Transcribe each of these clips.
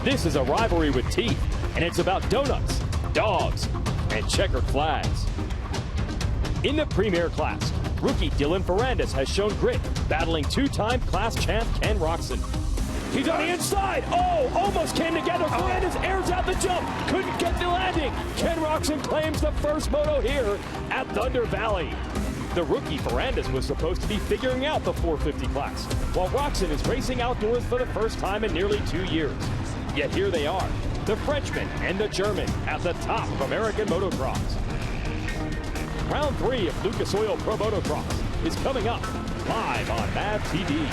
This is a rivalry with teeth, and it's about donuts, dogs, and checkered flags. In the Premier class, rookie Dylan Ferrandis has shown grit, battling two-time class champ Ken Roczen. He's on the inside. Oh, almost came together. Ferrandis airs out the jump. Couldn't get the landing. Ken Roczen claims the first moto here at Thunder Valley. The rookie Ferrandis was supposed to be figuring out the 450 class, while Roczen is racing outdoors for the first time in nearly 2 years. Yet here they are, the Frenchman and the German at the top of American motocross. Round 3 of Lucas Oil Pro Motocross is coming up live on MAV TV.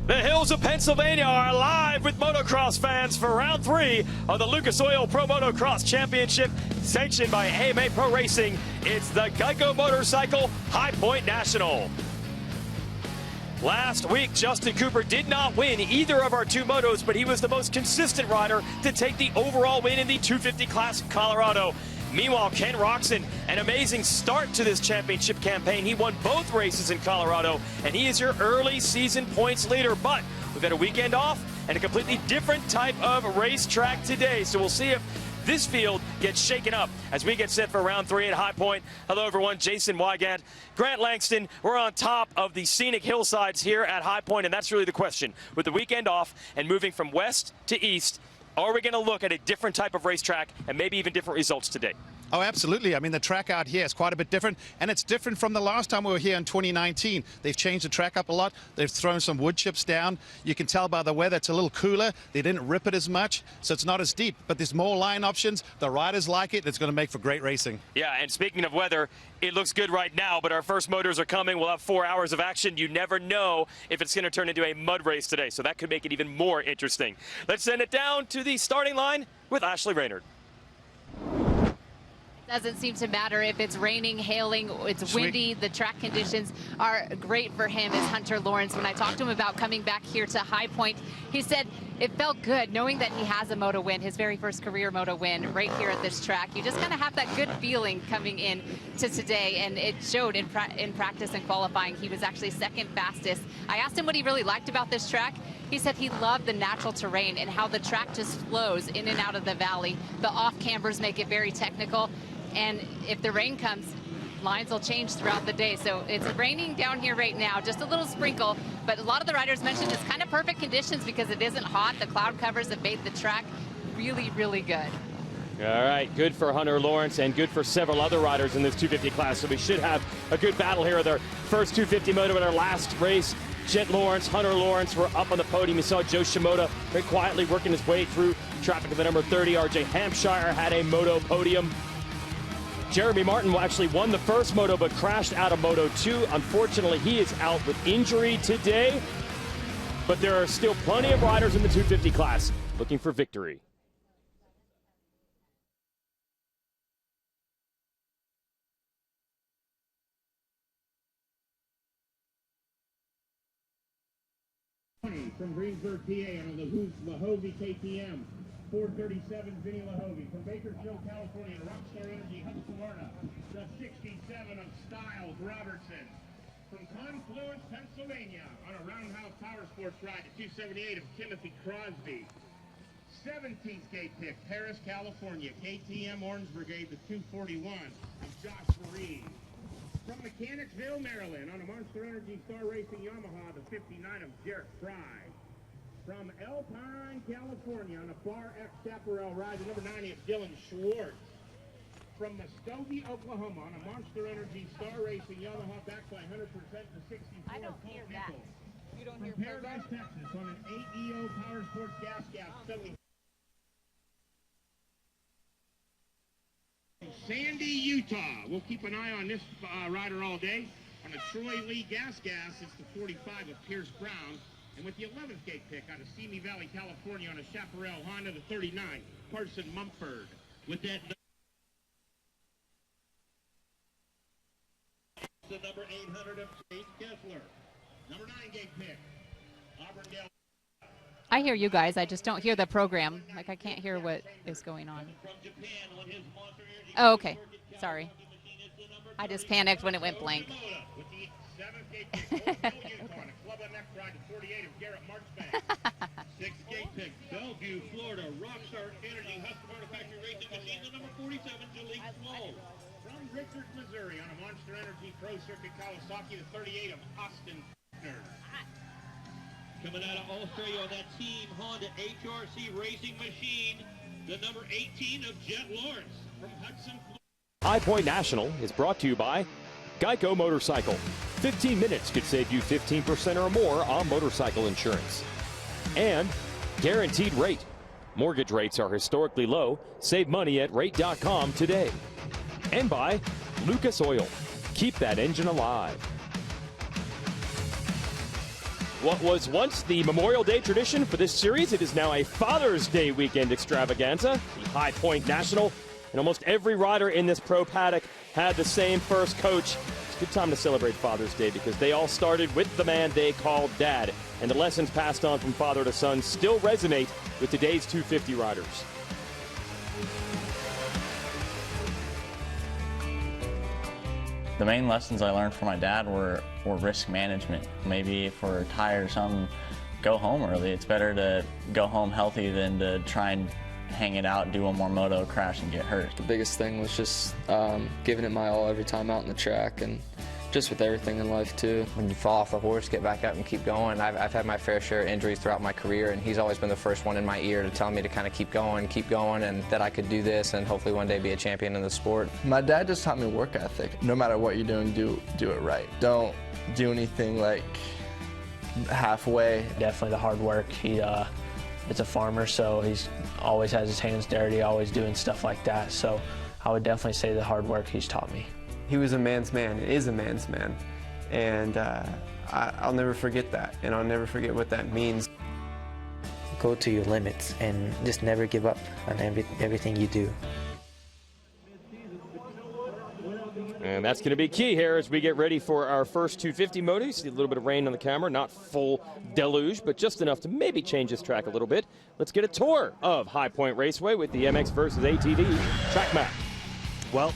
The hills of Pennsylvania are alive with motocross fans for round 3 of the Lucas Oil Pro Motocross Championship, sanctioned by AMA Pro Racing. It's the Geico Motorcycle Highpoint National. Last week, Justin Cooper did not win either of our 2 motos, but he was the most consistent rider to take the overall win in the 250 class in Colorado. Meanwhile, Ken Roczen, an amazing start to this championship campaign. He won both races in Colorado, and he is your early season points leader. But we've had a weekend off and a completely different type of racetrack today. So we'll see if this field gets shaken up as we get set for round 3 at Highpoint. Hello, everyone. Jason Wygant, Grant Langston. We're on top of the scenic hillsides here at Highpoint, and that's really the question. With the weekend off and moving from west to east, are we going to look at a different type of racetrack and maybe even different results today? Oh, absolutely. I mean, the track out here is quite a bit different, and it's different from the last time we were here in 2019. They've changed the track up a lot. They've thrown some wood chips down. You can tell by the weather it's a little cooler. They didn't rip it as much, so it's not as deep, but there's more line options. The riders like it. It's going to make for great racing. Yeah, and speaking of weather, it looks good right now, but our first motors are coming. We'll have 4 hours of action. You never know if it's going to turn into a mud race today, so that could make it even more interesting. Let's send it down to the starting line with Ashley Raynard. Doesn't seem to matter if it's raining, hailing, it's windy. The track conditions are great for him, as Hunter Lawrence. When I talked to him about coming back here to Highpoint, he said it felt good knowing that he has a moto win, his very first career moto win right here at this track. You just kind of have that good feeling coming in to today, and it showed in practice and qualifying. He was actually second fastest. I asked him what he really liked about this track. He said he loved the natural terrain and how the track just flows in and out of the valley. The off cambers make it very technical. And if the rain comes, lines will change throughout the day. So it's raining down here right now, just a little sprinkle. But a lot of the riders mentioned it's kind of perfect conditions because it isn't hot. The cloud covers have made the track really, really good. All right, good for Hunter Lawrence and good for several other riders in this 250 class. So we should have a good battle here. Their first 250 moto in our last race. Jett Lawrence, Hunter Lawrence were up on the podium. You saw Joe Shimoda very quietly working his way through traffic at the number 30. RJ Hampshire had a moto podium. Jeremy Martin actually won the first moto but crashed out of Moto 2. Unfortunately, he is out with injury today. But there are still plenty of riders in the 250 class looking for victory. From Greensburg, PA, on the Lahovie KTM. 437, Vinny Lahovie. From Bakersfield, California, Rockstar Energy, Husqvarna. The 67 of Styles Robertson. From Confluence, Pennsylvania, on a Roundhouse Power Sports ride, the 278 of Timothy Crosby. 17th gate pick, Paris, California, KTM Orange Brigade, the 241 of Josh Reed. From Mechanicsville, Maryland, on a Monster Energy Star Racing Yamaha, the 59 of Jarrett Fry. From Alpine, California, on a Bar X Chaparral ride, the number 90 of Dylan Schwartz. From Muskogee, Oklahoma, on a Monster Energy Star Racing Yamaha, backed by 100% to 64, Colt Nichols. From Paradise, Texas, on an 8EO Power Sports Gas Gas, 70. Sandy, Utah. We'll keep an eye on this rider all day. On a Troy Lee Gas Gas, it's the 45 of Pierce Brown. And with the 11th gate pick out of Simi Valley, California, on a Chaparral Honda, the 39, Parson Mumford. With that, the number 800 of Chase Kessler. Number 9 gate pick, Auburndale. I hear you guys. I just don't hear the program. Like, I can't hear what is going on. Oh, okay. Sorry. I just panicked when it went blank. Sixth gate pick, Bellevue, Florida, Rockstar Energy, Husqvarna Factory Racing Machine, the number 47, Swole. From Richards, Missouri, on a Monster Energy Pro Circuit Kawasaki, the 38 of Austin. Coming out of Australia on that Team Honda HRC Racing Machine, the number 18 of Jett Lawrence from Hudson. Highpoint National is brought to you by Geico Motorcycle. 15 minutes could save you 15% or more on motorcycle insurance. And Guaranteed Rate. Mortgage rates are historically low. Save money at rate.com today. And by Lucas Oil. Keep that engine alive. What was once the Memorial Day tradition for this series, it is now a Father's Day weekend extravaganza. The Highpoint National. And almost every rider in this pro paddock had the same first coach. It's a good time to celebrate Father's Day because they all started with the man they called Dad. And the lessons passed on from father to son still resonate with today's 250 riders. The main lessons I learned from my dad were risk management. Maybe if we're tired or something, go home early. It's better to go home healthy than to try and hang it out, do one more moto, crash, and get hurt. The biggest thing was just giving it my all every time out on the track, and just with everything in life too. When you fall off the horse, get back up and keep going. I've had my fair share of injuries throughout my career, and he's always been the first one in my ear to tell me to kind of keep going, and that I could do this and hopefully one day be a champion in the sport. My dad just taught me work ethic. No matter what you're doing, do it right. Don't do anything like halfway. Definitely the hard work. It's a farmer, so he's always has his hands dirty, always doing stuff like that. So I would definitely say the hard work he's taught me. He was a man's man, is a man's man, and I'll never forget that, and I'll never forget what that means. Go to your limits and just never give up on everything you do. And that's going to be key here as we get ready for our first 250 moto. You see a little bit of rain on the camera, not full deluge, but just enough to maybe change this track a little bit. Let's get a tour of Highpoint Raceway with the MX versus ATV track map. Well,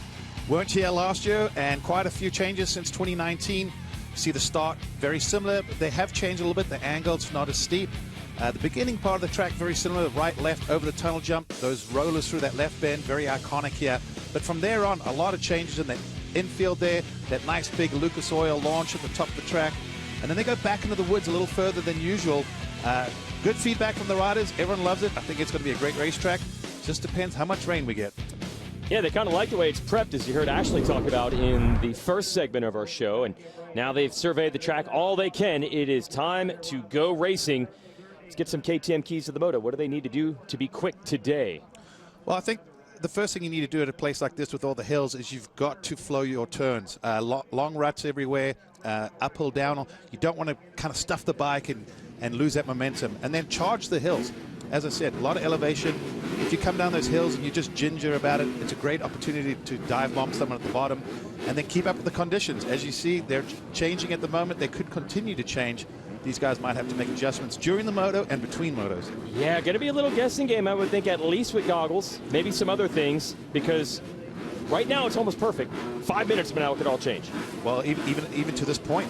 weren't here last year, and quite a few changes since 2019. See the start, very similar, but they have changed a little bit. The angle's not as steep. The beginning part of the track, very similar, right, left, over the tunnel jump. Those rollers through that left bend, very iconic here. But from there on, a lot of changes in the infield there, that nice big Lucas Oil launch at the top of the track. And then they go back into the woods a little further than usual. Good feedback from the riders. Everyone loves it. I think it's going to be a great racetrack. Just depends how much rain we get. Yeah, they kind of like the way it's prepped, as you heard Ashley talk about in the first segment of our show. And now they've surveyed the track all they can. It is time to go racing. Let's get some KTM keys to the moto. What do they need to do to be quick today? Well, I think the first thing you need to do at a place like this with all the hills is you've got to flow your turns. Long ruts everywhere, uphill, downhill. You don't want to kind of stuff the bike and lose that momentum. And then charge the hills. As I said, a lot of elevation. If you come down those hills and you just ginger about it, it's a great opportunity to dive bomb someone at the bottom and then keep up with the conditions. As you see, they're changing at the moment. They could continue to change. These guys might have to make adjustments during the moto and between motos. Yeah, going to be a little guessing game, I would think, at least with goggles, maybe some other things, because right now it's almost perfect. 5 minutes from now, it could all change. Well, even to this point,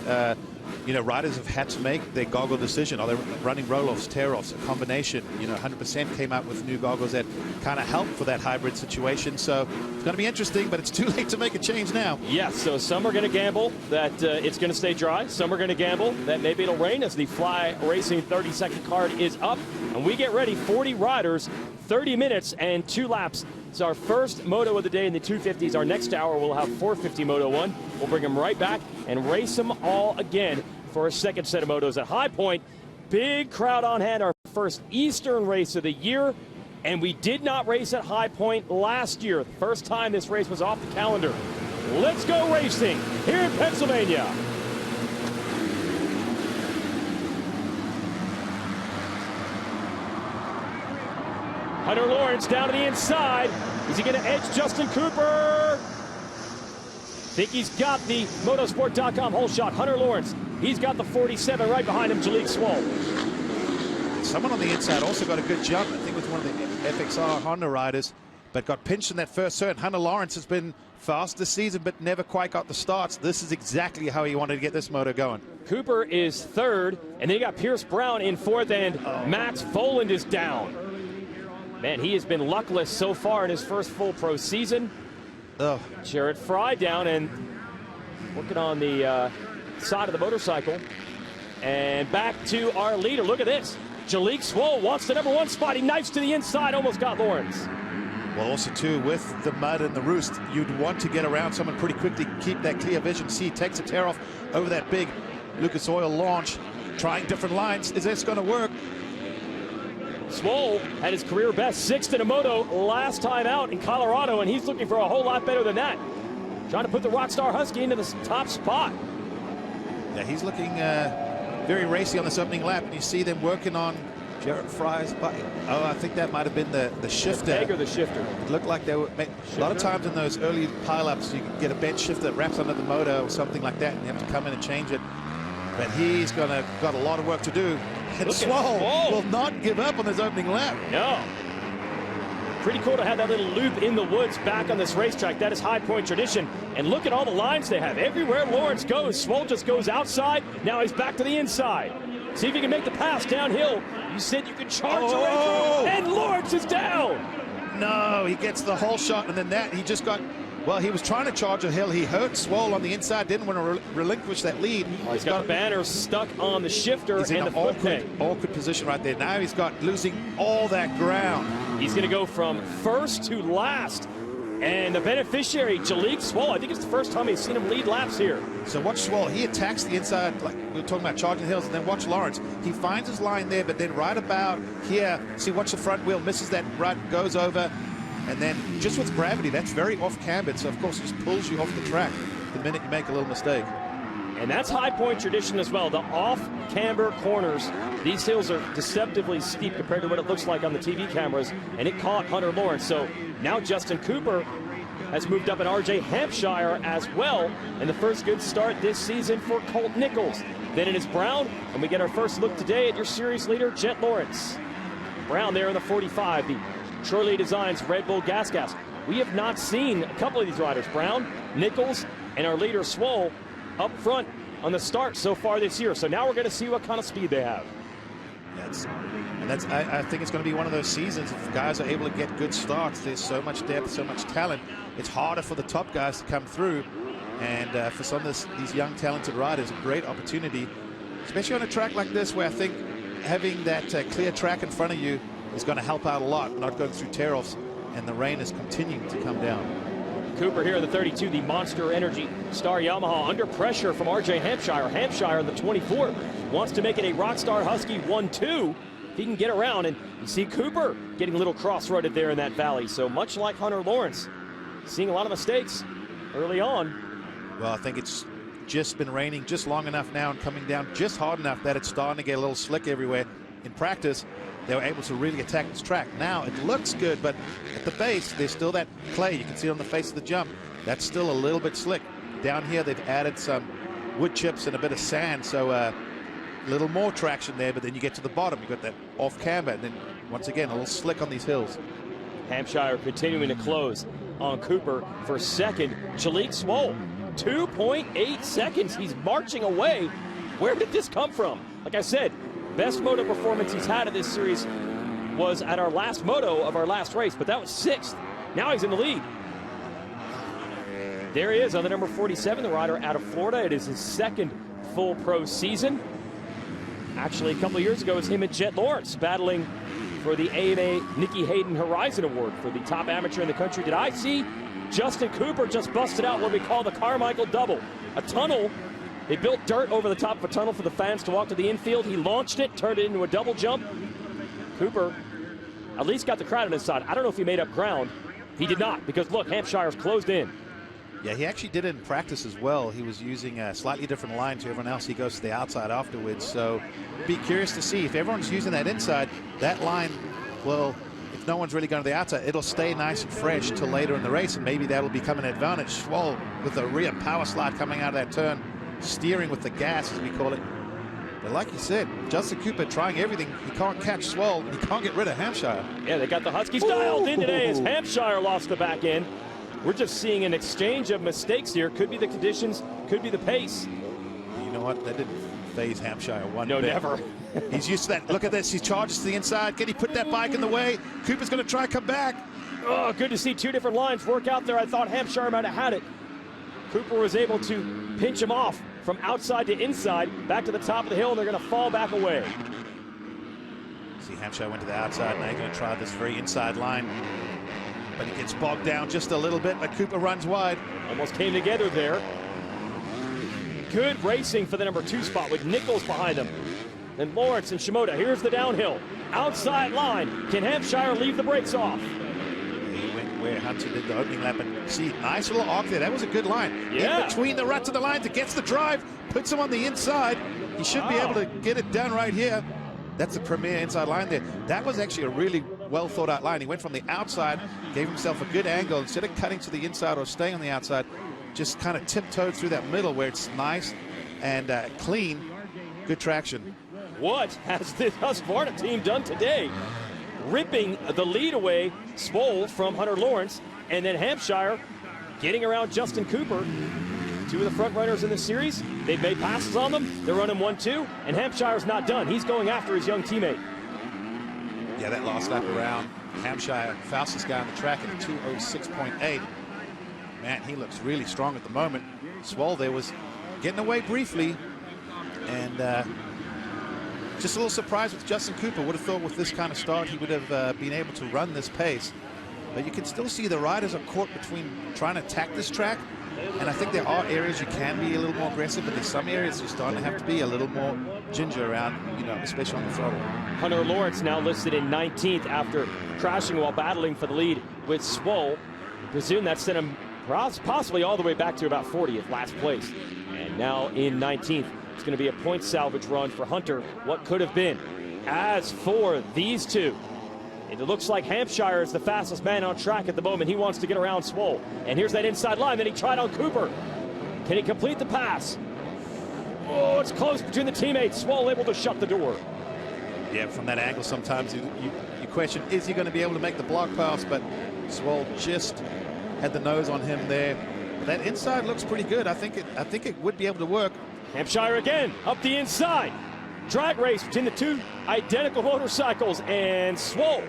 you know, riders have had to make their goggle decision. Are they running roll-offs, tear-offs, a combination? You know, 100% came out with new goggles that kind of help for that hybrid situation. So it's going to be interesting, but it's too late to make a change now. Yes, so some are going to gamble that it's going to stay dry. Some are going to gamble that maybe it'll rain as the Fly Racing 30-second card is up. And we get ready, 40 riders, 30 minutes and 2 laps. It's our first moto of the day in the 250s. Our next hour we'll have 450 Moto 1. We'll bring them right back and race them all again for a second set of motos at Highpoint. Big crowd on hand, our first Eastern race of the year. And we did not race at Highpoint last year. The first time this race was off the calendar. Let's go racing here in Pennsylvania. Hunter Lawrence down to the inside. Is he going to edge Justin Cooper? Think he's got the motosport.com whole shot. Hunter Lawrence, he's got the 47 right behind him, Swole. someone on the inside also got a good jump. I think it was one of the FXR Honda riders, but got pinched in that first turn. Hunter Lawrence has been fast this season, but never quite got the starts. This is exactly how he wanted to get this moto going. Cooper is third, and then you got Pierce Brown in fourth, and Max Voland is down. Man, he has been luckless so far in his first full pro season. Oh. Jarrett Fry down and working on the side of the motorcycle. And back to our leader. Look at this. Swole wants the #1 spot. He knifes to the inside, almost got Lawrence. Well, also, too, with the mud and the roost, you'd want to get around someone pretty quickly, keep that clear vision. See, he takes a tear off over that big Lucas Oil launch, trying different lines. Is this going to work? Swole had his career best 6th in a moto last time out in Colorado, and he's looking for a whole lot better than that. Trying to put the Rockstar Husky into the top spot. Yeah, he's looking very racy on this opening lap, and you see them working on Jarrett Fry's bike. Oh, I think that might have been the shifter. The peg or the shifter. It looked like they were. A lot of times in those early pileups, you can get a bench shifter that wraps under the motor or something like that, and you have to come in and change it. But he's got a lot of work to do. And Swole will not give up on his opening lap. No. Pretty cool to have that little loop in the woods back on this racetrack. That is Highpoint tradition. And look at all the lines they have. Everywhere Lawrence goes, Swole just goes outside. Now he's back to the inside. See if he can make the pass downhill. You said you could charge away from him. And Lawrence is down. No, he gets the whole shot, and then that, he just got, well, he was trying to charge a hill. He hurt Swole on the inside, didn't want to relinquish that lead. Oh, he's got the banner stuck on the shifter and the foot peg. Awkward position right there. Now he's got losing all that ground. He's going to go from first to last. And the beneficiary, Swole, I think it's the first time he's seen him lead laps here. So watch Swole. He attacks the inside, like we were talking about charging hills, and then watch Lawrence. He finds his line there, but then right about here, see, watch the front wheel, misses that rut, goes over, and then just with gravity, that's very off-cambered, so of course it just pulls you off the track the minute you make a little mistake. And that's Highpoint tradition as well, the off-camber corners. These hills are deceptively steep compared to what it looks like on the TV cameras, and it caught Hunter Lawrence. So now Justin Cooper has moved up in RJ Hampshire as well, and the first good start this season for Colt Nichols. Then it is Brown, and we get our first look today at your series leader, Jett Lawrence. Brown there in the 45, the Shirley Designs Red Bull Gas. We have not seen a couple of these riders, Brown, Nichols, and our leader Swole, up front on the start so far this year. So now we're going to see what kind of speed they have. I think it's going to be one of those seasons if guys are able to get good starts. There's so much depth, so much talent. It's harder for the top guys to come through, and for some of these young talented riders, a great opportunity, especially on a track like this where I think having that clear track in front of you is going to help out a lot, not going through tear-offs, and the rain is continuing to come down. Cooper here in the 32, the Monster Energy Star Yamaha, under pressure from RJ Hampshire. Hampshire, the 24, wants to make it a Rockstar Husky 1-2. He can get around, and you see Cooper getting a little cross-roaded there in that valley. So much like Hunter Lawrence, seeing a lot of mistakes early on. Well, I think it's just been raining just long enough now and coming down just hard enough that it's starting to get a little slick everywhere. In practice, they were able to really attack this track. Now it looks good, but at the base, there's still that clay. You can see it on the face of the jump. That's still a little bit slick. Down here, they've added some wood chips and a bit of sand, so a little more traction there, but then you get to the bottom, you've got that off camber, and then once again, a little slick on these hills. Hampshire continuing to close on Cooper for second. Swole, 2.8 seconds. He's marching away. Where did this come from? Like I said, best moto performance he's had in this series was at our last moto of our last race, but that was 6th. Now he's in the lead. There he is on the number 47, the rider out of Florida. It is his second full pro season. Actually, a couple of years ago, it was him and Jett Lawrence battling for the AMA Nikki Hayden Horizon Award for the top amateur in the country. Did I see Justin Cooper just busted out what we call the Carmichael double? A tunnel. They built dirt over the top of a tunnel for the fans to walk to the infield. He launched it, turned it into a double jump. Cooper at least got the crowd on his side. I don't know if he made up ground. He did not, because look, Hampshire's closed in. Yeah, he actually did it in practice as well. He was using a slightly different line to everyone else. He goes to the outside afterwards. So be curious to see if everyone's using that inside, that line, well, if no one's really going to the outside, it'll stay nice and fresh till later in the race, and maybe that'll become an advantage. Swole with a rear power slide coming out of that turn, steering with the gas, as we call it. But like you said, Justin Cooper trying everything. He can't catch Swole. He can't get rid of Hampshire. Yeah, they got the Huskies dialed in today as Hampshire lost the back end. We're just seeing an exchange of mistakes here. Could be the conditions, could be the pace. You know what? That didn't phase Hampshire one bit. No, never. He's used to that. Look at this. He charges to the inside. Can he put that bike in the way? Cooper's going to try and come back. Oh, good to see two different lines work out there. I thought Hampshire might have had it. Cooper was able to pinch him off from outside to inside, back to the top of the hill, and they're going to fall back away. See, Hampshire went to the outside. Now he's going to try this very inside line. But he gets bogged down just a little bit, but Cooper runs wide. Almost came together there. Good racing for the number 2 spot with Nichols behind him. Then Lawrence and Shimoda. Here's the downhill. Outside line. Can Hampshire leave the brakes off? He went where Hunter did the opening lap. And see, nice little arc there. That was a good line. Yeah. In between the ruts of the lines, it gets the drive, puts him on the inside. He should be able to get it done right here. That's the premier inside line there. That was actually a really well thought out line. He went from the outside, gave himself a good angle. Instead of cutting to the inside or staying on the outside, just kind of tiptoed through that middle where it's nice and clean. Good traction. What has this Husqvarna team done today? Ripping the lead away, Swole from Hunter Lawrence, and then Hampshire getting around Justin Cooper. Two of the front runners in the series. They've made passes on them. They're running 1-2, and Hampshire's not done. He's going after his young teammate. Yeah, that last lap around, Hampshire, fastest guy on the track at 2:06.8. Man, he looks really strong at the moment. Swole there was getting away briefly, and just a little surprised with Justin Cooper. Would have thought with this kind of start he would have been able to run this pace. But you can still see the riders are caught between trying to attack this track, and I think there are areas you can be a little more aggressive, but there's some areas you're starting to have to be a little more ginger around, you know, especially on the throttle. Hunter Lawrence now listed in 19th after crashing while battling for the lead with Swole. Presume that sent him possibly all the way back to about 40th, last place. And now in 19th, it's going to be a point salvage run for Hunter. What could have been. As for these two, it looks like Hampshire is the fastest man on track at the moment. He wants to get around Swole. And here's that inside line that he tried on Cooper. Can he complete the pass? Oh, it's close between the teammates. Swole able to shut the door. Yeah, from that angle, sometimes you question, is he going to be able to make the block pass? But Swole just had the nose on him there. That inside looks pretty good. I think it would be able to work. Hampshire again, up the inside. Drag race between the two identical motorcycles, and Swole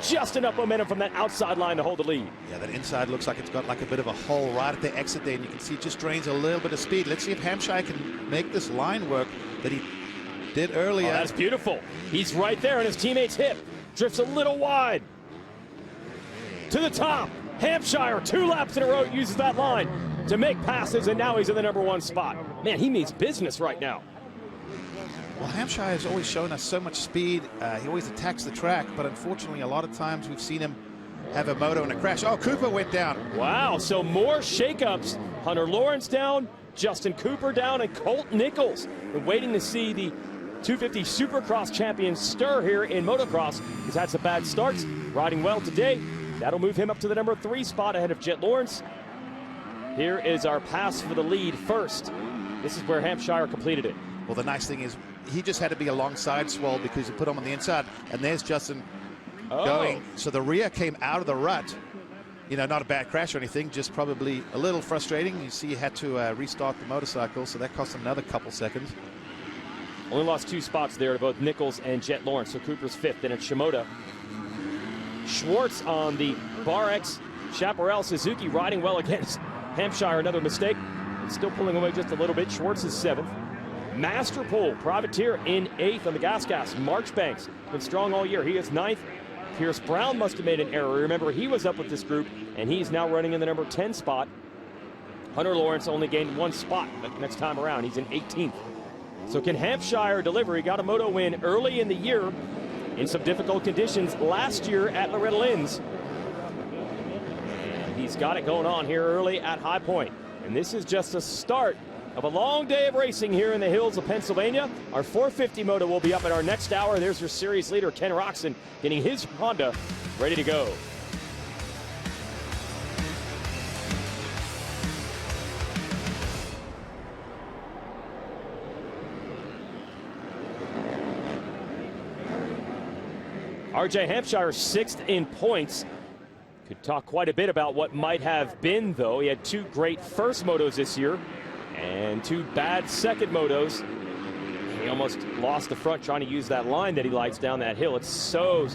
just enough momentum from that outside line to hold the lead. Yeah, that inside looks like it's got like a bit of a hole right at the exit there, and you can see it just drains a little bit of speed. Let's see if Hampshire can make this line work that he did earlier. Oh, that's beautiful. He's right there on his teammate's hip. Drifts a little wide. To the top. Hampshire, 2 laps in a row, uses that line to make passes, and now he's in the number 1 spot. Man, he means business right now. Well, Hampshire has always shown us so much speed. He always attacks the track, but unfortunately, a lot of times we've seen him have a moto and a crash. Oh, Cooper went down. Wow, so more shakeups. Hunter Lawrence down, Justin Cooper down, and Colt Nichols. We're waiting to see the 250 Supercross champion stir here in motocross. He's had some bad starts, riding well today. That'll move him up to the number 3 spot ahead of Jett Lawrence. Here is our pass for the lead first. This is where Hampshire completed it. Well, the nice thing is he just had to be alongside Swole because he put him on the inside. And there's Justin going. So the rear came out of the rut. You know, not a bad crash or anything, just probably a little frustrating. You see he had to restart the motorcycle, so that cost him another couple seconds. Only lost 2 spots there to both Nichols and Jett Lawrence. So Cooper's 5th, then it's Shimoda. Schwartz on the Bar X Chaparral Suzuki riding well against Hampshire. Another mistake. It's still pulling away just a little bit. Schwartz is 7th. Masterpool, Privateer in 8th on the gas. Marchbanks been strong all year. He is 9th. Pierce Brown must have made an error. Remember, he was up with this group, and he's now running in the number 10 spot. Hunter Lawrence only gained 1 spot next time around. He's in 18th. So can Hampshire deliver? He got a moto win early in the year in some difficult conditions last year at Loretta Lynn's. And he's got it going on here early at Highpoint. And this is just a start of a long day of racing here in the hills of Pennsylvania. Our 450 moto will be up in our next hour. There's your series leader, Ken Roxon, getting his Honda ready to go. RJ Hampshire 6th in points. Could talk quite a bit about what might have been, though. He had 2 great first motos this year and 2 bad second motos. He almost lost the front trying to use that line that he likes down that hill. It's so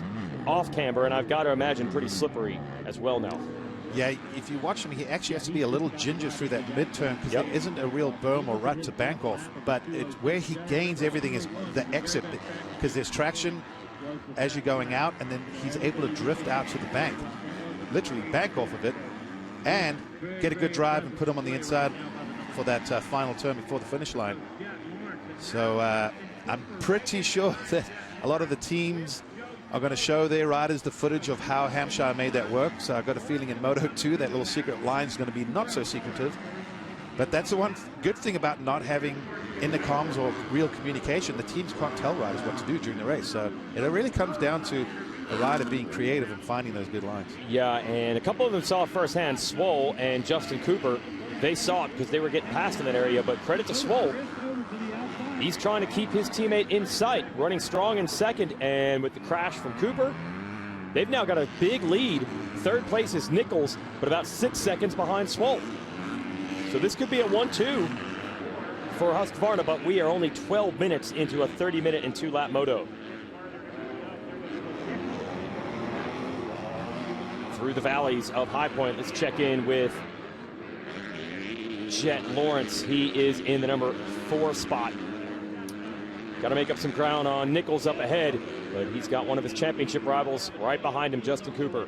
off camber, and I've got to imagine pretty slippery as well now. Yeah, if you watch him, he actually has to be a little ginger through that mid-turn because there isn't a real berm or rut to bank off. But where he gains everything is the exit, because there's traction as you're going out, and then he's able to drift out to the bank, literally bank off of it, and get a good drive and put him on the inside for that final turn before the finish line. So I'm pretty sure that a lot of the teams are going to show their riders the footage of how Hampshire made that work. So I've got a feeling in Moto 2 that little secret line is going to be not so secretive. But that's the one good thing about not having intercoms or real communication. The teams can't tell riders what to do during the race. So it really comes down to the rider being creative and finding those good lines. Yeah, and a couple of them saw firsthand. Swole and Justin Cooper, they saw it because they were getting past in that area. But credit to Swole. He's trying to keep his teammate in sight, running strong in second, and with the crash from Cooper, they've now got a big lead. Third place is Nichols, but about 6 seconds behind Swole. So this could be a 1-2 for Husqvarna, but we are only 12 minutes into a 30-minute and 2-lap moto. Through the valleys of Highpoint, let's check in with Jett Lawrence. He is in the number 4 spot. Got to make up some ground on Nichols up ahead, but he's got one of his championship rivals right behind him, Justin Cooper.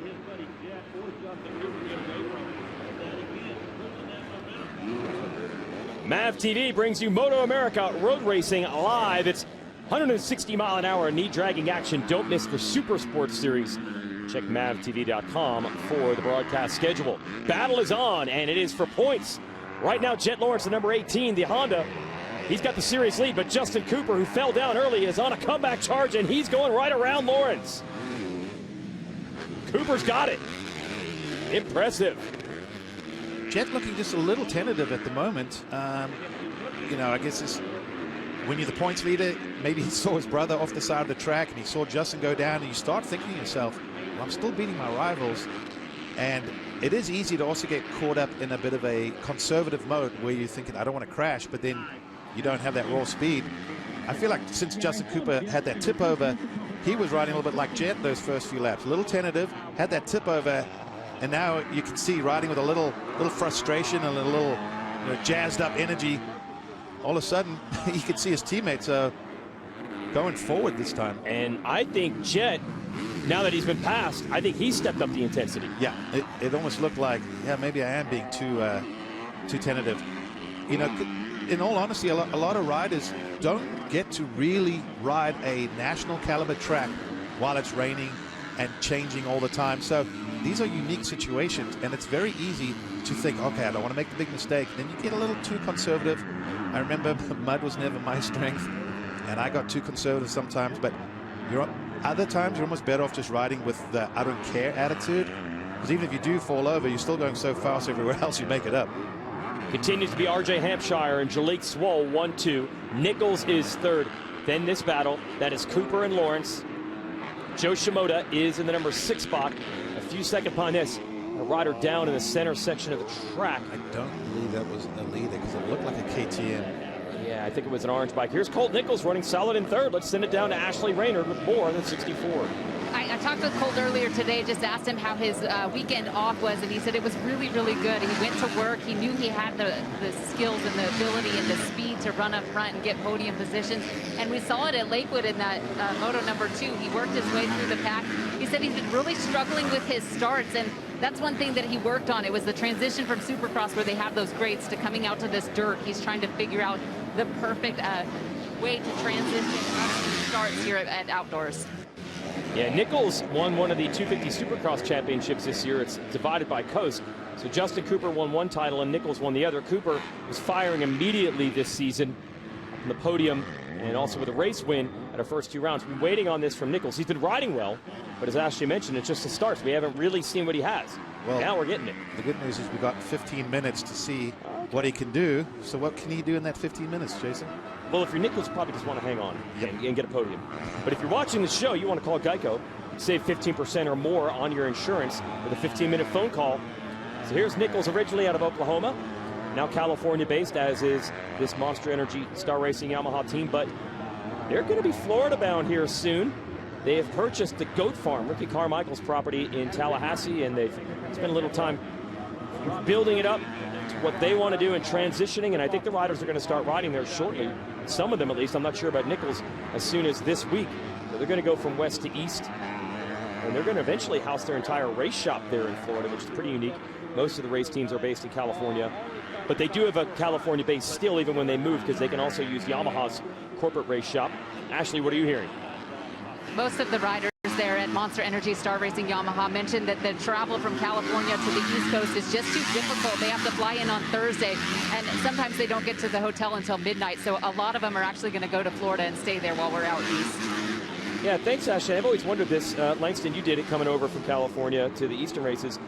MAV TV brings you Moto America Road Racing live. It's 160-mile-an-hour knee-dragging action. Don't miss the Super Sports Series. Check mavtv.com for the broadcast schedule. Battle is on, and it is for points. Right now, Jett Lawrence, the number 18, the Honda. He's got the series lead, but Justin Cooper, who fell down early, is on a comeback charge, and he's going right around Lawrence. Cooper's got it. Impressive. Jett looking just a little tentative at the moment. You know, I guess it's, when you're the points leader, maybe he saw his brother off the side of the track, and he saw Justin go down, and you start thinking to yourself, well, I'm still beating my rivals. And it is easy to also get caught up in a bit of a conservative mode where you're thinking, I don't want to crash, but then you don't have that raw speed. I feel like since Justin Cooper had that tip over, he was riding a little bit like Jett those first few laps. A little tentative, had that tip over, and now you can see riding with a little frustration and a little jazzed up energy. All of a sudden, you can see his teammates going forward this time. And I think Jett, now that he's been passed, I think he stepped up the intensity. Yeah, it almost looked like, yeah, maybe I am being too tentative. You know, in all honesty, a lot of riders don't get to really ride a national caliber track while it's raining and changing all the time. So these are unique situations, and it's very easy to think, okay, I don't want to make the big mistake. Then you get a little too conservative. I remember mud was never my strength, and I got too conservative sometimes, but other times you're almost better off just riding with the I don't care attitude, because even if you do fall over, you're still going so fast everywhere else you make it up. Continues to be RJ Hampshire and Jalek Swole 1-2. Nichols is third. Then this battle, that is Cooper and Lawrence. Joe Shimoda is in the number 6 spot. A few seconds behind this, a rider down in the center section of the track. I don't believe that was a leader because it looked like a KTM. Yeah, I think it was an orange bike. Here's Colt Nichols running solid in third. Let's send it down to Ashley Raynard with more than 64. I talked with Colt earlier today, just asked him how his weekend off was, and he said it was really, really good. He went to work. He knew he had the skills and the ability and the speed to run up front and get podium positions. And we saw it at Lakewood in that Moto number 2. He worked his way through the pack. He said he's been really struggling with his starts, and that's one thing that he worked on. It was the transition from Supercross, where they have those grates, to coming out to this dirt. He's trying to figure out the perfect way to transition starts here at Outdoors. Yeah, Nichols won one of the 250 Supercross championships this year. It's divided by coast. So Justin Cooper won one title and Nichols won the other. Cooper was firing immediately this season on the podium and also with a race win at our first 2 rounds. We've been waiting on this from Nichols. He's been riding well, but as Ashley mentioned, it's just the starts. We haven't really seen what he has. Well, now we're getting it. The good news is we got 15 minutes to see what he can do. So what can he do in that 15 minutes, Jason? Well, if you're Nichols, you probably just want to hang on and get a podium. But if you're watching the show, you want to call Geico. Save 15% or more on your insurance with a 15-minute phone call. So here's Nichols, originally out of Oklahoma, now California-based, as is this Monster Energy Star Racing Yamaha team, but they're going to be Florida-bound here soon. They have purchased the Goat Farm, Ricky Carmichael's property in Tallahassee, and they've spent a little time building it up to what they want to do and transitioning, and I think the riders are going to start riding there shortly. Some of them, at least. I'm not sure about Nichols as soon as this week. So they're going to go from west to east, and they're going to eventually house their entire race shop there in Florida, which is pretty unique. Most of the race teams are based in California, but they do have a California base still even when they move, because they can also use Yamaha's corporate race shop. Ashley, what are you hearing? Most of the riders there at Monster Energy Star Racing Yamaha mentioned that the travel from California to the East Coast is just too difficult. They have to fly in on Thursday, and sometimes they don't get to the hotel until midnight. So a lot of them are actually going to go to Florida and stay there while we're out east. Yeah, thanks, Ashley. I've always wondered this. Langston, you did it coming over from California to the Eastern races.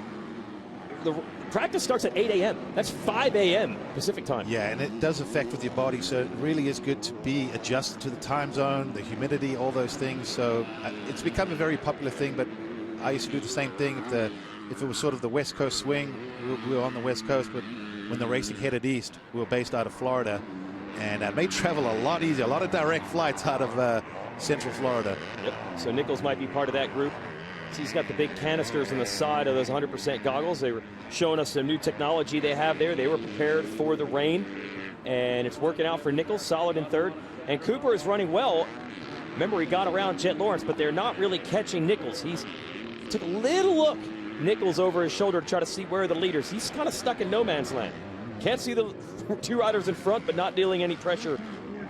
The practice starts at 8 a.m. That's 5 a.m. Pacific time. Yeah, and it does affect with your body, so it really is good to be adjusted to the time zone, the humidity, all those things. So it's become a very popular thing, but I used to do the same thing. If it was sort of the West Coast swing, we were on the West Coast, but when the racing headed east, we were based out of Florida, and it made travel a lot easier, a lot of direct flights out of Central Florida. Yep. So Nichols might be part of that group. He's got the big canisters on the side of those 100% goggles. They were showing us some new technology they have there. They were prepared for the rain, and it's working out for Nichols, solid in third. And Cooper is running well. Remember, he got around Jett Lawrence, but they're not really catching Nichols. He took a little look, Nichols, over his shoulder to try to see where are the leaders. He's kind of stuck in no man's land. Can't see the two riders in front, but not dealing any pressure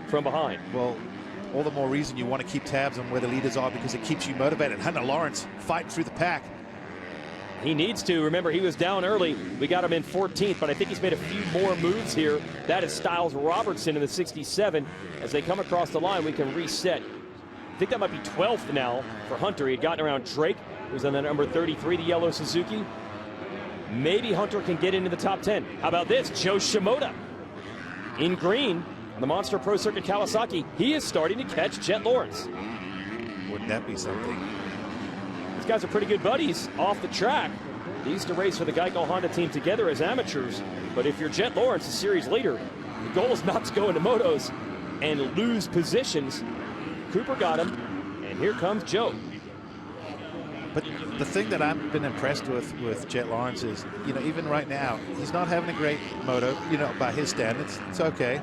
from behind. Well, all the more reason you want to keep tabs on where the leaders are, because it keeps you motivated. Hunter Lawrence fighting through the pack. He needs to. Remember, he was down early. We got him in 14th, but I think he's made a few more moves here. That is Styles Robertson in the 67. As they come across the line, we can reset. I think that might be 12th now for Hunter. He had gotten around Drake, who's on the number 33, the yellow Suzuki. Maybe Hunter can get into the top 10. How about this? Joe Shimoda in green. The Monster Pro Circuit Kawasaki, he is starting to catch Jett Lawrence. Wouldn't that be something? These guys are pretty good buddies off the track. They used to race for the Geico Honda team together as amateurs. But if you're Jett Lawrence, the series leader, the goal is not to go into motos and lose positions. Cooper got him, and here comes Joe. But the thing that I've been impressed with Jett Lawrence is, even right now, he's not having a great moto, by his standards. It's okay.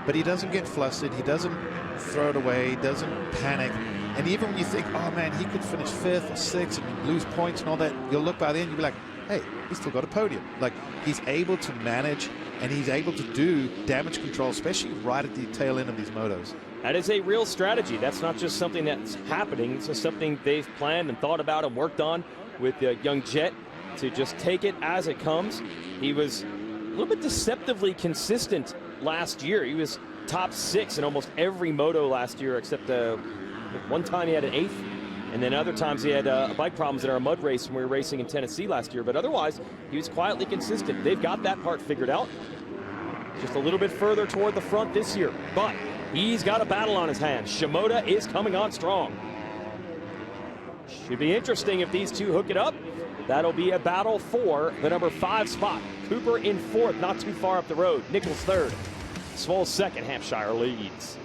But he doesn't get flustered. He doesn't throw it away. He doesn't panic. And even when you think, oh, man, he could finish 5th or 6th and lose points and all that, you'll look by then, you'll be like, hey, he's still got a podium. Like, he's able to manage, and he's able to do damage control, especially right at the tail end of these motos. That is a real strategy. That's not just something that's happening. It's just something they've planned and thought about and worked on with young Jett, to just take it as it comes. He was a little bit deceptively consistent last year. He was top 6 in almost every moto last year, except one time he had an 8th, and then other times he had bike problems in our mud race when we were racing in Tennessee last year. But otherwise, he was quietly consistent. They've got that part figured out. Just a little bit further toward the front this year, but he's got a battle on his hands. Shimoda is coming on strong. Should be interesting if these two hook it up. That'll be a battle for the number 5 spot. Cooper in 4th, not too far up the road. Nichols 3rd. Swole 2nd. Hampshire leads.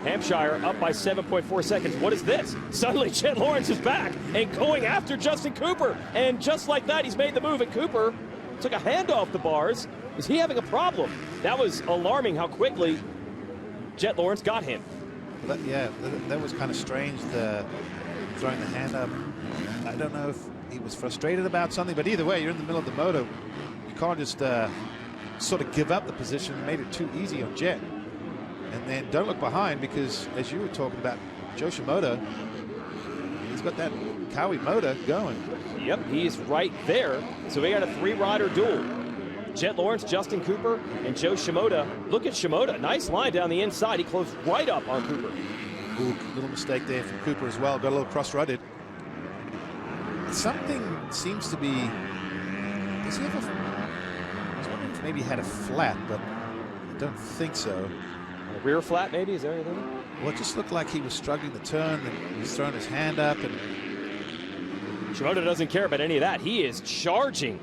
Hampshire up by 7.4 seconds. What is this? Suddenly Jett Lawrence is back and going after Justin Cooper. And just like that, he's made the move, and Cooper took a hand off the bars. Is he having a problem? That was alarming how quickly Jett Lawrence got him. Well, that was kind of strange, throwing the hand up. I don't know if he was frustrated about something, but either way, you're in the middle of the moto. You can't just sort of give up the position. Made it too easy on Jett. And then don't look behind, because as you were talking about, Joe Shimoda, he's got that Cowie motor going. Yep, he's right there. So we got a 3-rider duel. Jett Lawrence, Justin Cooper, and Joe Shimoda. Look at Shimoda. Nice line down the inside. He closed right up on Cooper. Ooh, little mistake there from Cooper as well. Got a little cross-rutted. Something seems to be... Does he have a... I was wondering if maybe he had a flat, but I don't think so. A rear flat, maybe? Is there anything? Well, it just looked like he was struggling to turn, and he's throwing his hand up. And Shimoda doesn't care about any of that. He is charging.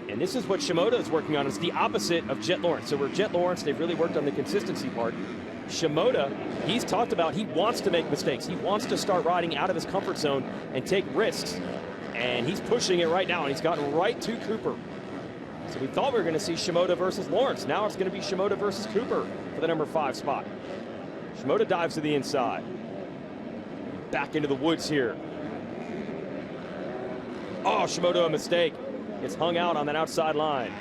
And this is what Shimoda is working on. It's the opposite of Jett Lawrence. So where Jett Lawrence, they've really worked on the consistency part. Shimoda, he's talked about he wants to make mistakes. He wants to start riding out of his comfort zone and take risks. And he's pushing it right now, and he's gotten right to Cooper. So we thought we were going to see Shimoda versus Lawrence. Now it's going to be Shimoda versus Cooper for the number 5 spot. Shimoda dives to the inside. Back into the woods here. Oh, Shimoda, a mistake. It's hung out on that outside line.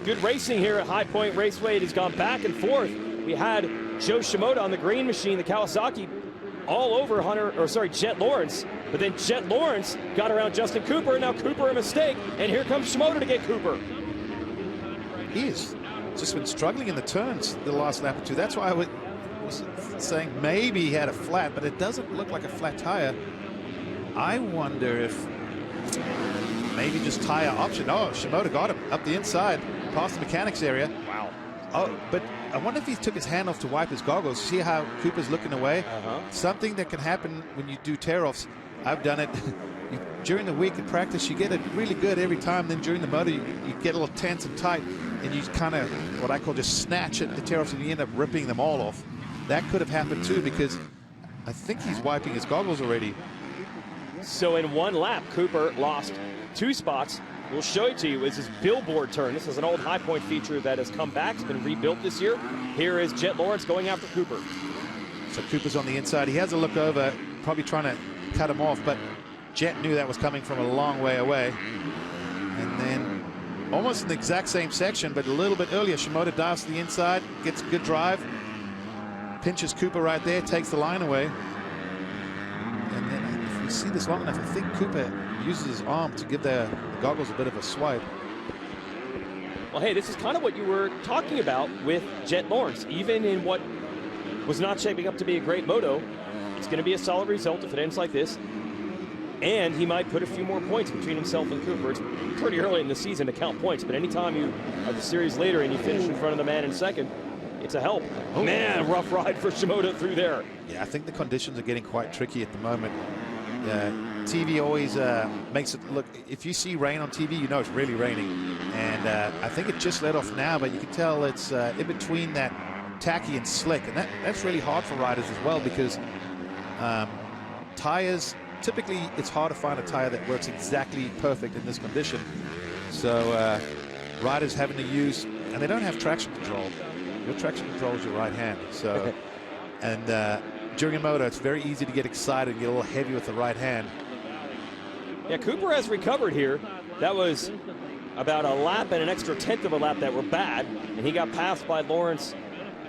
Good racing here at Highpoint Raceway. It has gone back and forth. We had Joe Shimoda on the green machine, the Kawasaki, all over Jett Lawrence. But then Jett Lawrence got around Justin Cooper, and now Cooper a mistake. And here comes Shimoda to get Cooper. He's just been struggling in the turns the last lap or two. That's why I was saying maybe he had a flat, but it doesn't look like a flat tire. I wonder if maybe just tire option. Oh, Shimoda got him up the inside, past the mechanics area. Wow. Oh, but I wonder if he took his hand off to wipe his goggles. See how Cooper's looking away? Something that can happen when you do tear-offs. I've done it. During the week in practice, you get it really good every time. Then during the motor, you get a little tense and tight, and you kind of, what I call just snatch at the tear-offs, and you end up ripping them all off. That could have happened too, because I think he's wiping his goggles already. So in one lap, Cooper lost 2 spots. We'll show it to you. It's his billboard turn. This is an old Highpoint feature that has come back. It's been rebuilt this year. Here is Jett Lawrence going after Cooper. So Cooper's on the inside. He has a look over, probably trying to cut him off, but Jett knew that was coming from a long way away. And then almost in the exact same section, but a little bit earlier, Shimoda dives to the inside, gets a good drive, pinches Cooper right there, takes the line away. And then if we see this long enough, I think Cooper uses his arm to give the goggles a bit of a swipe. Well, hey, this is kind of what you were talking about with Jett Lawrence. Even in what was not shaping up to be a great moto, it's going to be a solid result if it ends like this. And he might put a few more points between himself and Cooper. It's pretty early in the season to count points, but anytime you are the series leader and you finish in front of the man in second, it's a help. Oh. Man, rough ride for Shimoda through there. Yeah, I think the conditions are getting quite tricky at the moment. TV always makes it look, if you see rain on TV, you know it's really raining. And I think it just let off now, but you can tell it's in between that tacky and slick. And that's really hard for riders as well, because tires, typically it's hard to find a tire that works exactly perfect in this condition. So riders having to use, and they don't have traction control. Your traction control is your right hand. So, and during a moto, it's very easy to get excited and get a little heavy with the right hand. Yeah, Cooper has recovered here. That was about a lap and an extra 1/10 of a lap that were bad, and he got passed by Lawrence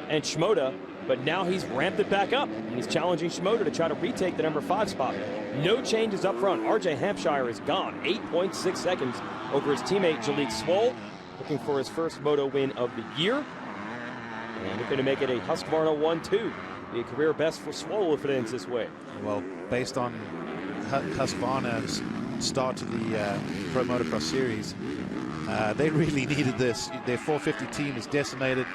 and Shimoda, but now he's ramped it back up, and he's challenging Shimoda to try to retake the number 5 spot. No changes up front. RJ Hampshire is gone. 8.6 seconds over his teammate Jalik Swole, looking for his first moto win of the year. And looking to make it a Husqvarna 1-2. Be a career best for Swole if it ends this way. Well, based on Husqvarna's start to the Pro Motocross Series, they really needed this. Their 450 team is decimated.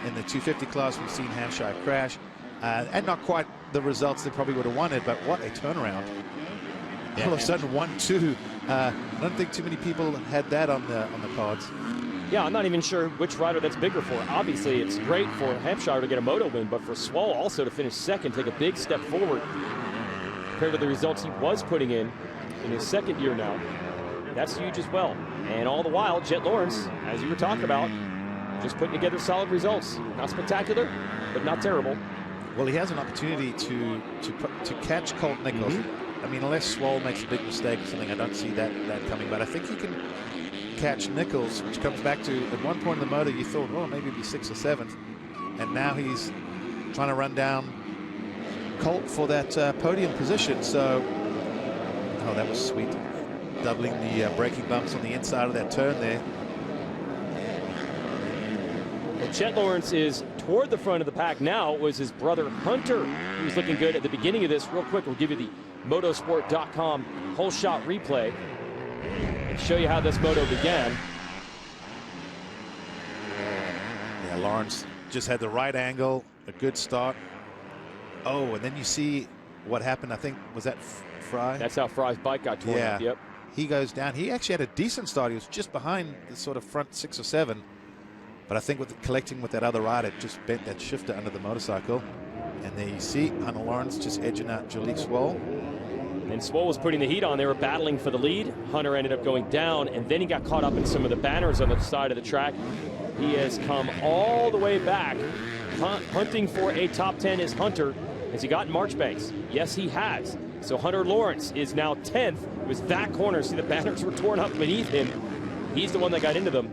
In the 250 class, we've seen Hampshire crash. And not quite the results they probably would have wanted, but what a turnaround. All of a sudden, 1-2. I don't think too many people had that on the cards. Yeah, I'm not even sure which rider that's bigger for. Obviously, it's great for Hampshire to get a moto win, but for Swole also to finish second, take a big step forward compared to the results he was putting in his second year now. That's huge as well. And all the while, Jett Lawrence, as you were talking about, just putting together solid results. Not spectacular, but not terrible. Well, he has an opportunity to catch Colt Nichols. I mean, unless Swole makes a big mistake or something, I don't see that coming. But I think he can catch Nichols, which comes back to, at one point in the moto, you thought, well, maybe it'd be 6th or 7th. And now he's trying to run down Colt for that podium position. So, oh, that was sweet. Doubling the braking bumps on the inside of that turn there. Well, Jett Lawrence is toward the front of the pack now. It was his brother Hunter who was looking good at the beginning of this. Real quick, we'll give you the motosport.com whole shot replay and show you how this moto began. Yeah, Lawrence just had the right angle, a good start. Oh, and then you see what happened. I think, was that Fry? That's how Fry's bike got torn up. Yep. He goes down. He actually had a decent start. He was just behind the sort of front 6 or 7. But I think with collecting with that other ride, it just bent that shifter under the motorcycle. And there you see Hunter Lawrence just edging out Swole. And Swole was putting the heat on. They were battling for the lead. Hunter ended up going down, and then he got caught up in some of the banners on the side of the track. He has come all the way back. Hunting for a top 10 is Hunter. Has he gotten Marchbanks? Yes, he has. So Hunter Lawrence is now 10th. It was that corner. See, the banners were torn up beneath him. He's the one that got into them.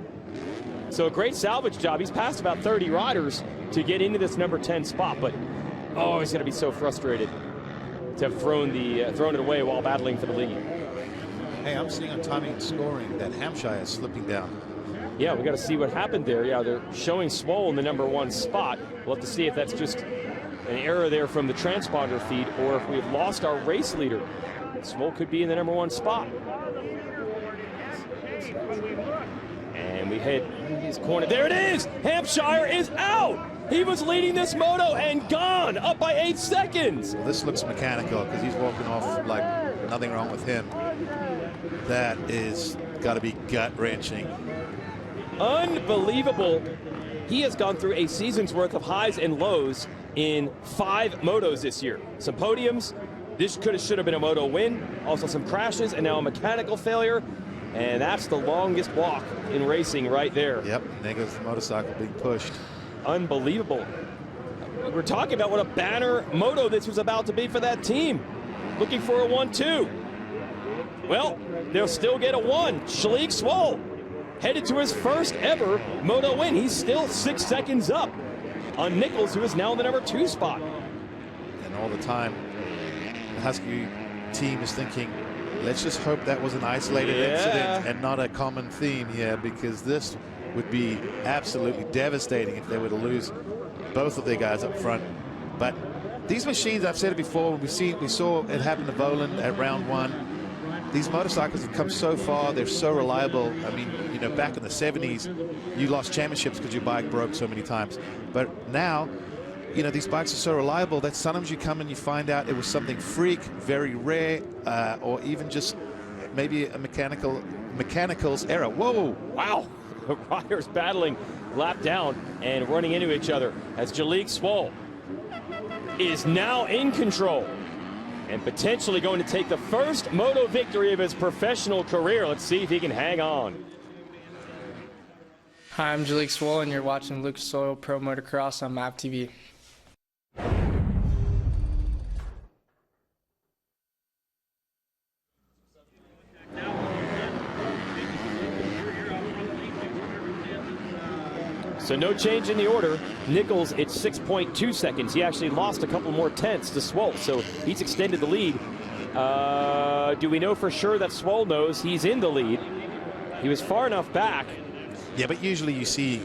So a great salvage job. He's passed about 30 riders to get into this number 10 spot, but oh, he's going to be so frustrated to have thrown it away while battling for the lead. Hey, I'm seeing on timing and scoring that Hampshire is slipping down. Yeah, we got to see what happened there. Yeah, they're showing Swole in the number 1 spot. We'll have to see if that's just an error there from the transponder feed or if we've lost our race leader. Swole could be in the number 1 spot. And we head his corner. There it is! Hampshire is out! He was leading this moto and gone, up by 8 seconds. Well, this looks mechanical because he's walking off like nothing wrong with him. That is got to be gut-wrenching. Unbelievable. He has gone through a season's worth of highs and lows in 5 motos this year. Some podiums. This should have been a moto win. Also some crashes and now a mechanical failure. And that's the longest walk in racing right there. Yep, there goes the motorcycle being pushed. Unbelievable. We're talking about what a banner moto this was about to be for that team. Looking for a 1-2. Well, they'll still get a 1. Swole headed to his first ever moto win. He's still 6 seconds up on Nichols, who is now in the number 2 spot. And all the time, the Husky team is thinking, let's just hope that was an isolated incident and not a common theme here, because this would be absolutely devastating if they were to lose both of their guys up front. But these machines, I've said it before, we saw it happen to Voland at round 1. These motorcycles have come so far, they're so reliable. I mean, you know, back in the 70s, you lost championships because your bike broke so many times. But now, you know, these bikes are so reliable that sometimes you come and you find out it was something freak, very rare, or even just maybe a mechanical's error. Whoa! Wow! The riders battling lap down and running into each other as Swole is now in control and potentially going to take the first moto victory of his professional career. Let's see if he can hang on. Hi, I'm Swole, and you're watching Lucas Oil Pro Motocross on MAP TV. So no change in the order. Nichols, it's 6.2 seconds. He actually lost a couple more tenths to Swole, so he's extended the lead. Do we know for sure that Swole knows he's in the lead? He was far enough back. Yeah, but usually you see,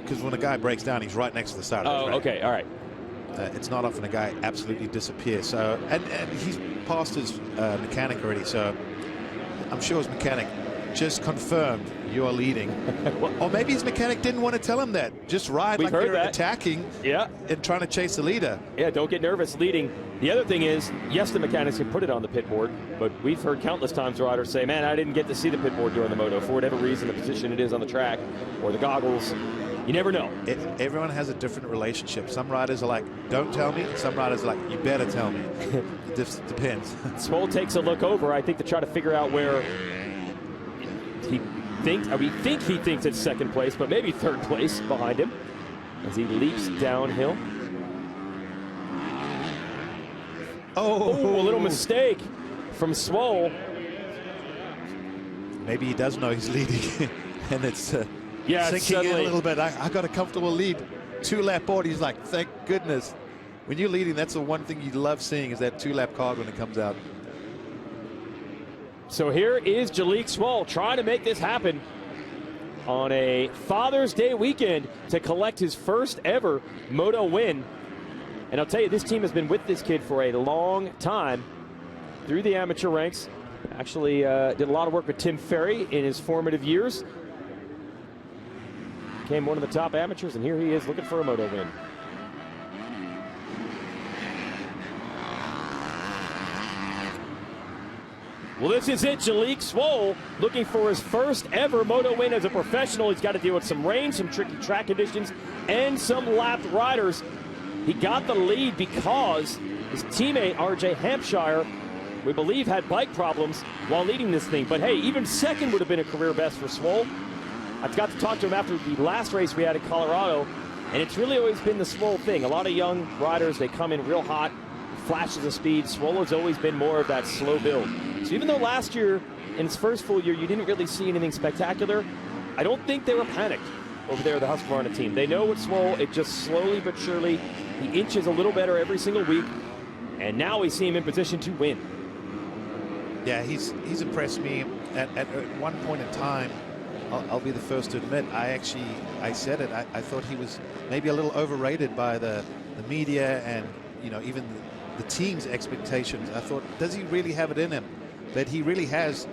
because when a guy breaks down, he's right next to the side of the track. Okay, all right. It's not often a guy absolutely disappears. So, and he's passed his mechanic already, so I'm sure his mechanic just confirmed you're leading. Or maybe his mechanic didn't want to tell him that. Just ride like you're attacking and trying to chase the leader. Yeah, don't get nervous leading. The other thing is, yes, the mechanics can put it on the pit board, but we've heard countless times riders say, man, I didn't get to see the pit board during the moto for whatever reason, the position it is on the track or the goggles. You never know. Everyone has a different relationship. Some riders are like, don't tell me. Some riders are like, you better tell me. It just depends. Swole takes a look over, I think, to try to figure out where he thinks, we think he thinks it's second place, but maybe third place behind him as he leaps downhill. Oh, a little mistake from Swole. Maybe he does know he's leading, and it's sinking in a little bit. I got a comfortable lead. 2-lap board. He's like, thank goodness. When you're leading, that's the one thing you love seeing, is that 2-lap card when it comes out. So here is Swole trying to make this happen on a Father's Day weekend to collect his first ever Moto win. And I'll tell you, this team has been with this kid for a long time through the amateur ranks. Actually did a lot of work with Tim Ferry in his formative years. Became one of the top amateurs, and here he is looking for a Moto win. Well, this is it. Swole looking for his first ever Moto win as a professional. He's got to deal with some rain, some tricky track conditions, and some lapped riders. He got the lead because his teammate, RJ Hampshire, we believe had bike problems while leading this thing. But hey, even second would have been a career best for Swole. I got to talk to him after the last race we had in Colorado, and it's really always been the Swole thing. A lot of young riders, they come in real hot, flashes of speed. Swole has always been more of that slow build. So even though last year, in his first full year, you didn't really see anything spectacular, I don't think they were panicked over there, the Husqvarna team. They know with Swole, it just slowly but surely, he inches a little better every single week, and now we see him in position to win. Yeah, he's impressed me. At one point in time, I'll be the first to admit, I said it, I thought he was maybe a little overrated by the media and, you know, even the team's expectations. I thought, does he really have it in him? But he really has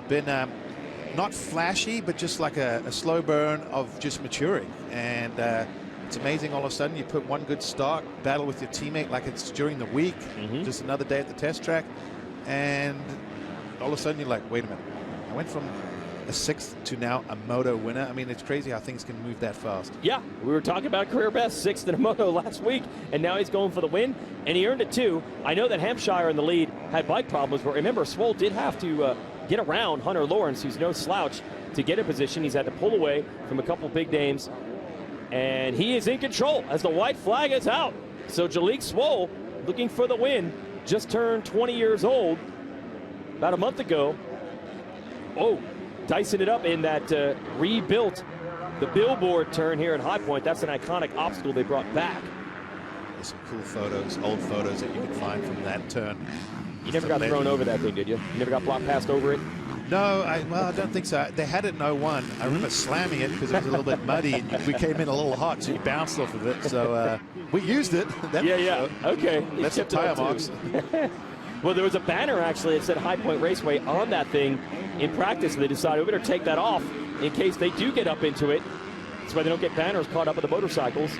been not flashy, but just like a slow burn of just maturing. And it's amazing, all of a sudden you put one good start, battle with your teammate like it's during the week, just another day at the test track, and all of a sudden you're like, wait a minute, I went from a 6th to now a Moto winner. I mean, it's crazy how things can move that fast. Yeah, we were talking about career best, 6th in a Moto last week, and now he's going for the win, and he earned it too. I know that Hampshire in the lead had bike problems, but remember, Swole did have to get around Hunter Lawrence, who's no slouch, to get in position. He's had to pull away from a couple big names, and he is in control as the white flag is out. So Swole, looking for the win, just turned 20 years old about a month ago. Oh, dicing it up in that rebuilt the billboard turn here at Highpoint. That's an iconic obstacle they brought back. There's some cool photos, old photos that you can find from that turn. You never got thrown over that thing, did you? You never got blocked past over it? No, well, I don't think so. They had it in 01. I remember slamming it because it was a little bit muddy, and we came in a little hot, so you bounced off of it. So we used it. Yeah. Okay. That's some tire marks. Well, there was a banner, actually, that said Highpoint Raceway on that thing in practice, and they decided we better take that off in case they do get up into it. That's why they don't get banners caught up with the motorcycles.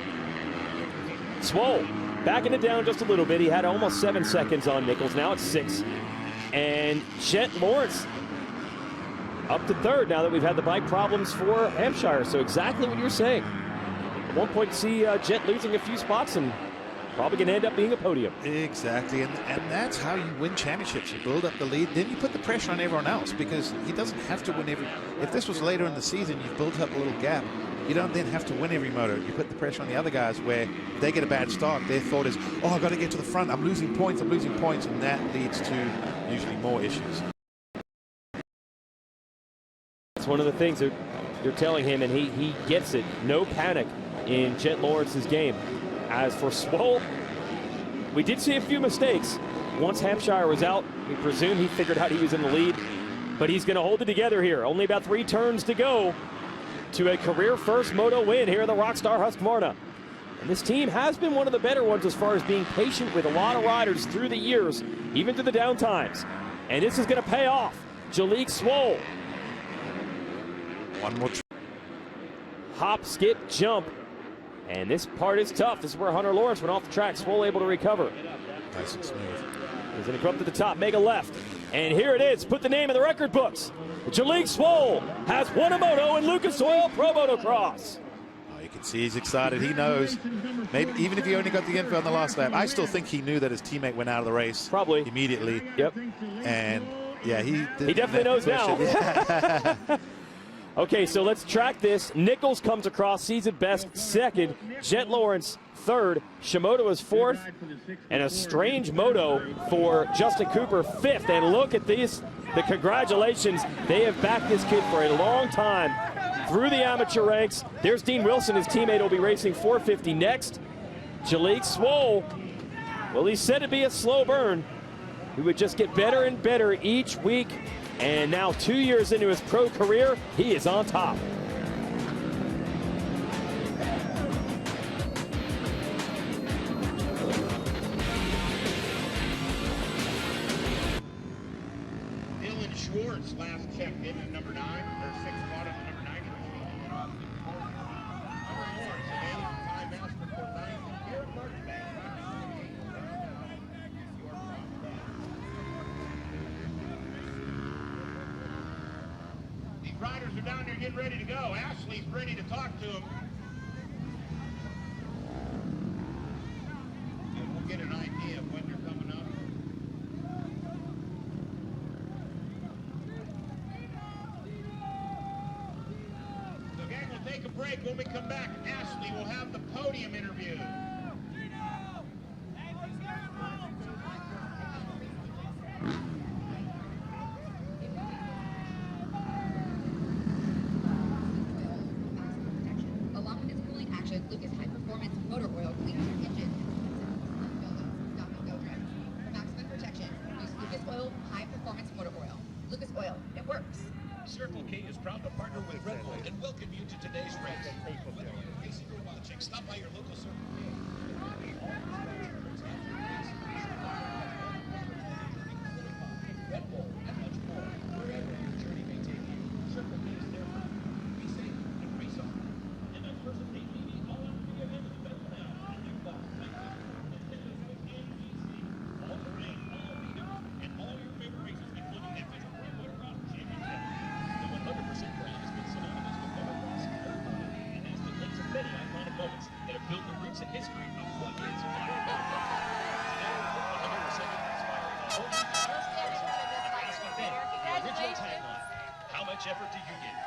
Swole backing it down just a little bit. He had almost 7 seconds on Nichols. Now it's 6. And Jett Lawrence up to 3rd now that we've had the bike problems for Hampshire. So exactly what you're saying. At one point, see Jett losing a few spots and probably going to end up being a podium. Exactly, and that's how you win championships. You build up the lead, then you put the pressure on everyone else because he doesn't have to win every... If this was later in the season, you've built up a little gap. You don't then have to win every moto. You put the pressure on the other guys where they get a bad start. Their thought is, oh, I've got to get to the front. I'm losing points, and that leads to usually more issues. That's one of the things that you're telling him, and he gets it. No panic in Jett Lawrence's game. As for Swole, we did see a few mistakes. Once Hampshire was out, we presume he figured out he was in the lead, but he's going to hold it together here. Only about 3 turns to go to a career first Moto win here in the Rockstar Husqvarna. And this team has been one of the better ones as far as being patient with a lot of riders through the years, even through the down times. And this is going to pay off. Swole. One more. Hop, skip, jump. And this part is tough. This is where Hunter Lawrence went off the track. Swole able to recover. Nice and smooth. He's going to come up to the top, make a left. And here it is. Put the name in the record books. Swole has won a moto in Lucas Oil Pro Motocross. Oh, you can see he's excited. He knows. Maybe even if he only got the info on the last lap, I still think he knew that his teammate went out of the race. Probably. Immediately. Yep. And yeah, he definitely knows now. Yeah. Okay, so let's track this. Nichols comes across, sees it best, 2nd. Jett Lawrence, 3rd. Shimoda is 4th. And a strange moto for Justin Cooper, 5th. And look at these, the congratulations. They have backed this kid for a long time through the amateur ranks. There's Dean Wilson, his teammate, will be racing 450 next. Swole, well, he said it'd be a slow burn. He would just get better and better each week. And now 2 years into his pro career, he is on top. Lawrence last checked in at number 9, or 6th spot on the number 90 machine. Hunter Lawrence, an 8th time master for 9th, and Garrett Marchbank, these riders are down there getting ready to go. Ashley's ready to talk to them. And we'll get an idea of when they're coming up. So gang, we'll take a break. When we come back, Ashley will have the podium interview. Along with its cooling action, Lucas High Performance Motor Oil cleans your engine. Stop and go drive. For maximum protection, use Lucas Oil High Performance Motor Oil. Lucas Oil, it works. Circle K is proud to partner with Red Bull and welcome you to today's race. Whether you're racing or watching, stop by your local Circle K. Red Bull and much more. Wherever your journey may take you, Circle K is there for you. Be safe and race on. And that's Person Pay TV all on video and available now. And you've got all terrain, all vehicles, and all your favorite races, including the official Pro Motocross Championship. The 100% brand has been synonymous with motocross and has been linked to many iconic moments that have built the roots and history of what is modern motocross. Today, 100% inspiring the whole new generation and asking them the original tagline, how much effort do you give?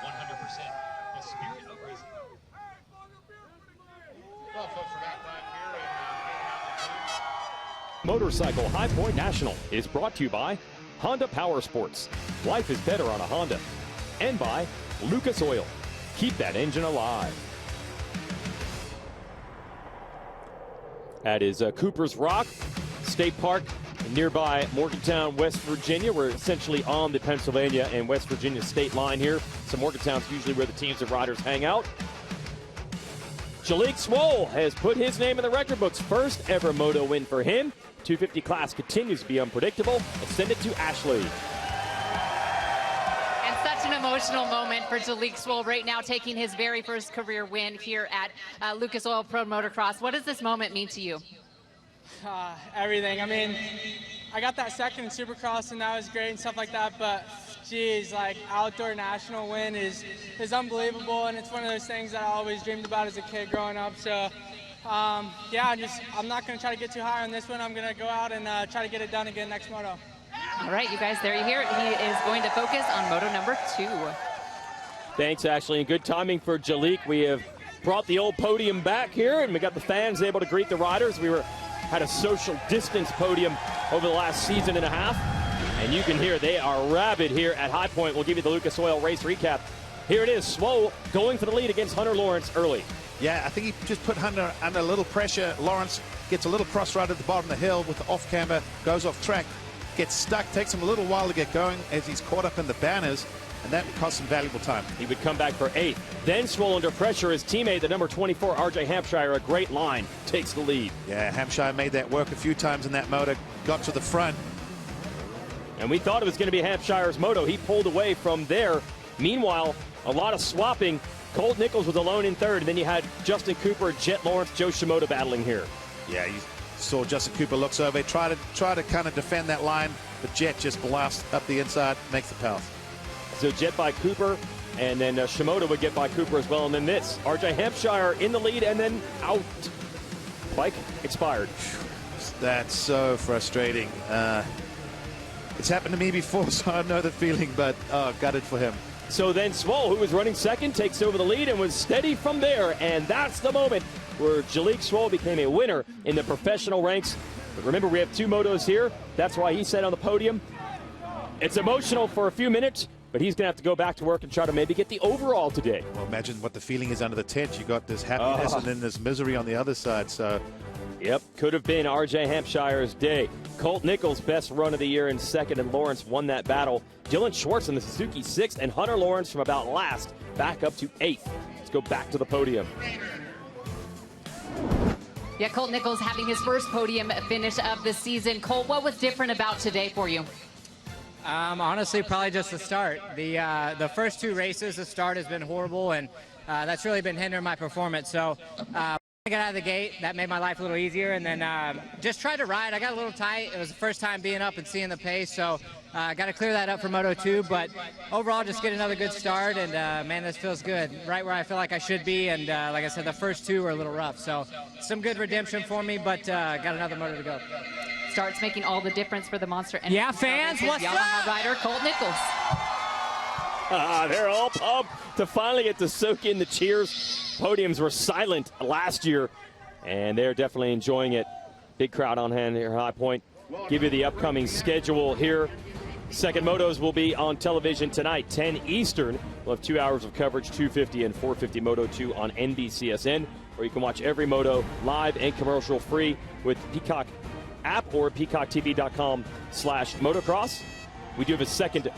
100%, the spirit of racing. Well, folks, we're back live here in Motorcycle Highpoint National is brought to you by Honda Power Sports. Life is better on a Honda. And by Lucas Oil. Keep that engine alive. That is Cooper's Rock State Park in nearby Morgantown, West Virginia. We're essentially on the Pennsylvania and West Virginia state line here. So Morgantown's usually where the teams and riders hang out. Swole has put his name in the record books. First ever moto win for him. 250 class continues to be unpredictable. Let's send it to Ashley. And such an emotional moment for Swole right now, taking his very first career win here at Lucas Oil Pro Motocross. What does this moment mean to you? Everything. I mean, I got that second in Supercross, and that was great and stuff like that, but geez, like outdoor national win is unbelievable, and it's one of those things that I always dreamed about as a kid growing up. So yeah, I'm not going to try to get too high on this one. I'm going to go out and try to get it done again next moto. All right, you guys, there you hear it. He is going to focus on moto number 2. Thanks, Ashley, and good timing for Jalik. We have brought the old podium back here, and we got the fans able to greet the riders. We had a social distance podium over the last season and a half, and you can hear they are rabid here at Highpoint. We'll give you the Lucas Oil race recap. Here it is, Swole going for the lead against Hunter Lawrence early. Yeah, I think he just put Hunter under a little pressure. Lawrence gets a little cross right at the bottom of the hill with the off camber, goes off track, gets stuck, takes him a little while to get going as he's caught up in the banners, and that cost him valuable time. He would come back for 8th. Then Swole under pressure. His teammate, the number 24, RJ Hampshire, a great line, takes the lead. Yeah, Hampshire made that work a few times in that moto, got to the front. And we thought it was going to be Hampshire's moto. He pulled away from there. Meanwhile, a lot of swapping. Colt Nichols was alone in 3rd, and then you had Justin Cooper, Jett Lawrence, Joe Shimoda battling here. Yeah, you saw Justin Cooper looks over, try to kind of defend that line, but Jett just blasts up the inside, makes the pass. So Jett by Cooper, and then Shimoda would get by Cooper as well, and then this. RJ Hampshire in the lead, and then out. Bike expired. That's so frustrating. It's happened to me before, so I know the feeling, but gutted for him. So then Swole, who was running second, takes over the lead and was steady from there. And that's the moment where Swole became a winner in the professional ranks. But remember, we have 2 motos here. That's why he sat on the podium. It's emotional for a few minutes, but he's going to have to go back to work and try to maybe get the overall today. Well, imagine what the feeling is under the tent. You got this happiness and then this misery on the other side. So, yep, could have been RJ Hampshire's day. Colt Nichols' best run of the year in 2nd, and Lawrence won that battle. Dylan Schwartz in the Suzuki 6th, and Hunter Lawrence from about last back up to 8th. Let's go back to the podium. Yeah, Colt Nichols having his first podium finish of the season. Colt, what was different about today for you? Honestly, probably just the start. The first 2 races, the start has been horrible, and that's really been hindering my performance. So I got out of the gate. That made my life a little easier, and then just tried to ride. I got a little tight. It was the first time being up and seeing the pace, so got to clear that up for Moto 2. But overall, just get another good start, and man, this feels good. Right where I feel like I should be, and like I said, the first 2 were a little rough. So some good redemption for me, but got another moto to go. Starts making all the difference for the Monster Energy. Yeah, fans, what's Yamaha up? rider Colt Nichols. They're all pumped to finally get to soak in the cheers. Podiums were silent last year, and they're definitely enjoying it. Big crowd on hand here at High Point. Give you the upcoming schedule here. Second motos will be on television tonight, 10 Eastern. We'll have 2 hours of coverage, 250 and 450 Moto 2 on NBCSN, where you can watch every moto live and commercial free with Peacock app or peacocktv.com/motocross. We do have a second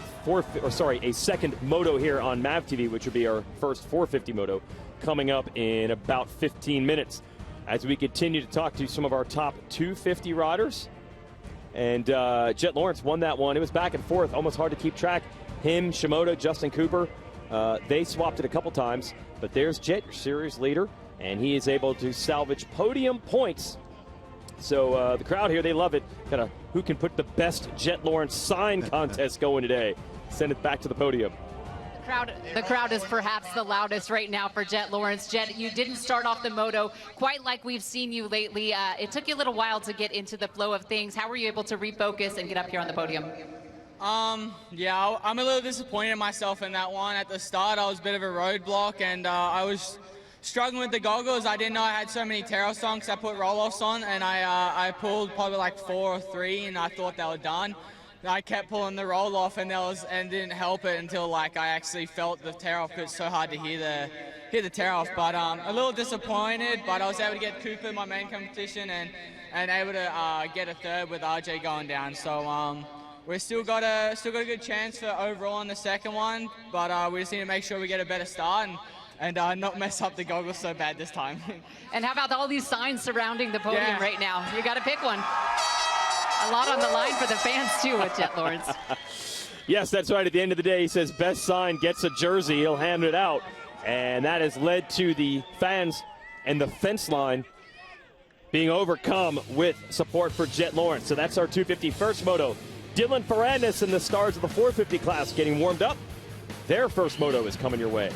moto here on MAV TV, which will be our first 450 moto coming up in about 15 minutes as we continue to talk to some of our top 250 riders. And Jett Lawrence won that one. It was back and forth, almost hard to keep track. Him, Shimoda, Justin Cooper, they swapped it a couple times, but there's Jett, your series leader, and he is able to salvage podium points. So the crowd here, they love it. Got a who can put the best Jett Lawrence sign contest going today. Send it back to the podium. The crowd is perhaps the loudest right now for Jett Lawrence. Jett, you didn't start off the moto quite like we've seen you lately. It took you a little while to get into the flow of things. How were you able to refocus and get up here on the podium? Yeah, I'm a little disappointed in myself in that one. At the start, I was a bit of a roadblock, and I was struggling with the goggles. I didn't know I had so many tear-offs on because I put roll-offs on, and I pulled probably like 4 or 3, and I thought they were done. I kept pulling the roll-off, and didn't help it until like I actually felt the tear-off, because it's so hard to hear the tear-off. But a little disappointed, but I was able to get Cooper in my main competition and able to get a third with RJ going down. So we still got a good chance for overall in the second one, but we just need to make sure we get a better start and not mess up the goggles so bad this time. And how about all these signs surrounding the podium right now? You got to pick one. A lot on the line for the fans too with Jett Lawrence. Yes, that's right. At the end of the day, he says best sign gets a jersey. He'll hand it out. And that has led to the fans and the fence line being overcome with support for Jett Lawrence. So that's our 250 first moto. Dylan Ferrandis and the stars of the 450 class getting warmed up. Their first moto is coming your way.